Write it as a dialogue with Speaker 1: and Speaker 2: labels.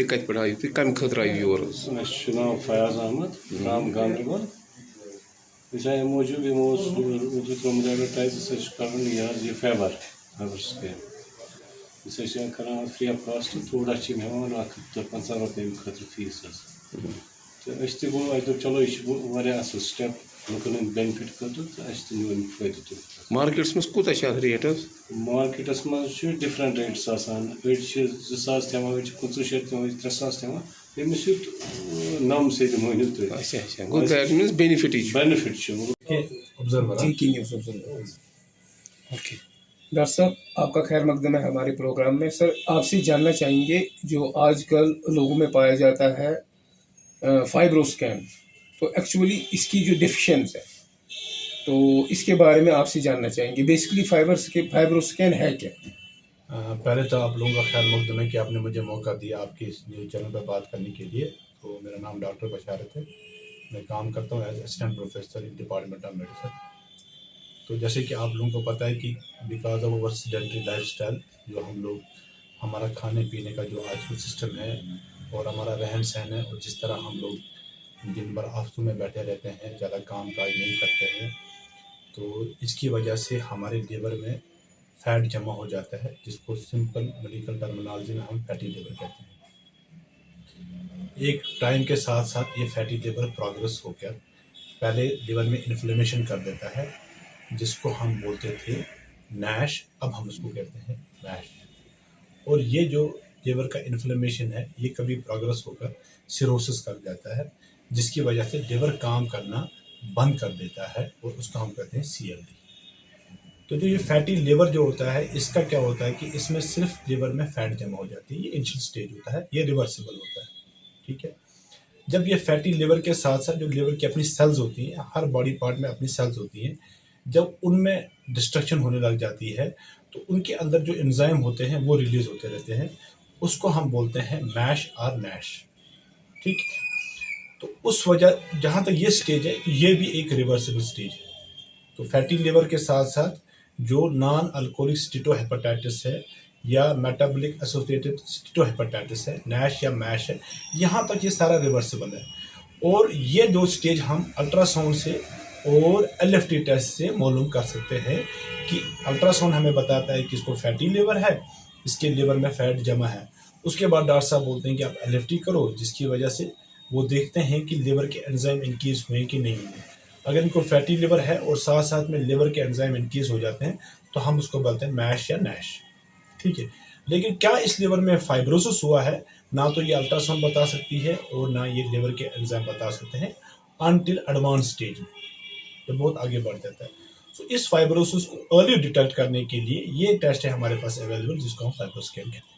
Speaker 1: कत पे आयु तुम कम खतर आयु योर
Speaker 2: नाम फयाज अहमद नाम गांधरबल आए मूजूब यमो त्रोमुत एडवर्टाइज कर यह फेबर स्कैन कर फ्री ऑफ कॉस्ट थोड़ा हेवान 50 रुपये खतर फीस तो गो चलो यह असल स्टेप लुकन बेनिफिट खतर तो नो फायदे तुम
Speaker 1: मार्केट्स में कूत रेट
Speaker 2: मार्केटस मज डिफरेंट रेट्स अड़ी 2000 दिवान 25 3000 दिवान तमिस नम से मानो तुम
Speaker 1: बेनिफिट
Speaker 2: बेनिफिट
Speaker 3: ओके डॉक्टर साहब, आपका खैर मकदम है हमारे प्रोग्राम में। सर, आपसे जानना चाहेंगे जो आजकल लोगों में पाया जाता है फाइब्रोस्कैन, तो एक्चुअली इसकी जो डिफिशिएंस है तो इसके बारे में आपसे जानना चाहेंगे। बेसिकली फाइब्रोस्कैन है क्या?
Speaker 4: पहले तो आप लोगों का खैर मकदम है कि आपने मुझे मौका दिया आपके इस न्यूज़ चैनल पर बात करने के लिए। तो मेरा नाम डॉक्टर बशारत है, मैं काम करता हूँ as assistant professor in department of medicine. तो जैसे कि आप लोगों को पता है कि because of our sedentary lifestyle, जो हम लोग हमारा खाने पीने का जो आजकल सिस्टम है और हमारा रहन सहन है और जिस तरह हम लोग दिन भर ऑफिस में बैठे रहते हैं, ज़्यादा काम काज नहीं करते हैं, तो इसकी वजह से हमारे लीवर में फैट जमा हो जाता है, जिसको सिंपल मेडिकल टर्मिनोलॉजी में हम फैटी लीवर कहते हैं। एक टाइम के साथ साथ ये फैटी लीवर प्रोग्रेस होकर पहले लीवर में इन्फ्लेमेशन कर देता है, जिसको हम बोलते थे नैश, अब हम उसको कहते हैं मैश। और ये जो लीवर का इन्फ्लेमेशन है ये कभी प्रोग्रेस होकर सिरोसिस कर जाता है, जिसकी वजह से लीवर काम करना बंद कर देता है और उसका हम कहते हैं CLD। तो जो ये फैटी लीवर जो होता है, इसका क्या होता है कि इसमें सिर्फ लीवर में फैट जमा हो जाती है। ये इनिशियल स्टेज होता है, ये रिवर्सिबल होता है, ठीक है। जब ये फैटी लीवर के साथ साथ जो लीवर की अपनी सेल्स होती हैं, हर बॉडी पार्ट में अपनी सेल्स होती हैं, जब उनमें डिस्ट्रक्शन होने लग जाती है तो उनके अंदर जो एंजाइम होते हैं वो रिलीज होते रहते हैं, उसको हम बोलते हैं मैश और नैश, ठीक। तो उस वजह जहाँ तक ये स्टेज है, ये भी एक रिवर्सिबल स्टेज है। तो फैटी लीवर के साथ साथ जो नॉन अल्कोहलिक स्टीटोहेपेटाइटिस है या मेटाबॉलिक एसोसिएटेड स्टीटोहेपेटाइटिस है, नैश या मैश है, यहाँ तक ये सारा रिवर्सिबल है। और ये दो स्टेज हम अल्ट्रासाउंड से और LFT टेस्ट से मालूम कर सकते हैं कि अल्ट्रासाउंड हमें बताता है कि इसको फैटी लीवर है, इसके लीवर में फैट जमा है। उसके बाद डॉक्टर साहब बोलते हैं कि आप LFT करो, जिसकी वजह से वो देखते हैं कि लीवर के एंजाइम इंक्रीज हुए कि नहीं हुए। अगर इनको फैटी लीवर है और साथ साथ में लीवर के एंजाइम इंक्रीज हो जाते हैं तो हम उसको बोलते हैं मैश या नैश, ठीक है। लेकिन क्या इस लीवर में फाइब्रोसिस हुआ है, ना तो ये अल्ट्रासाउंड बता सकती है और ना ये लीवर के एंजाइम बता सकते हैं अनटिल एडवांस स्टेज में, तो बहुत आगे बढ़ जाता है। तो इस फाइब्रोसिस को अर्ली डिटेक्ट करने के लिए ये टेस्ट है हमारे पास अवेलेबल, जिसको हम फाइब्रोस्कैन कहते हैं।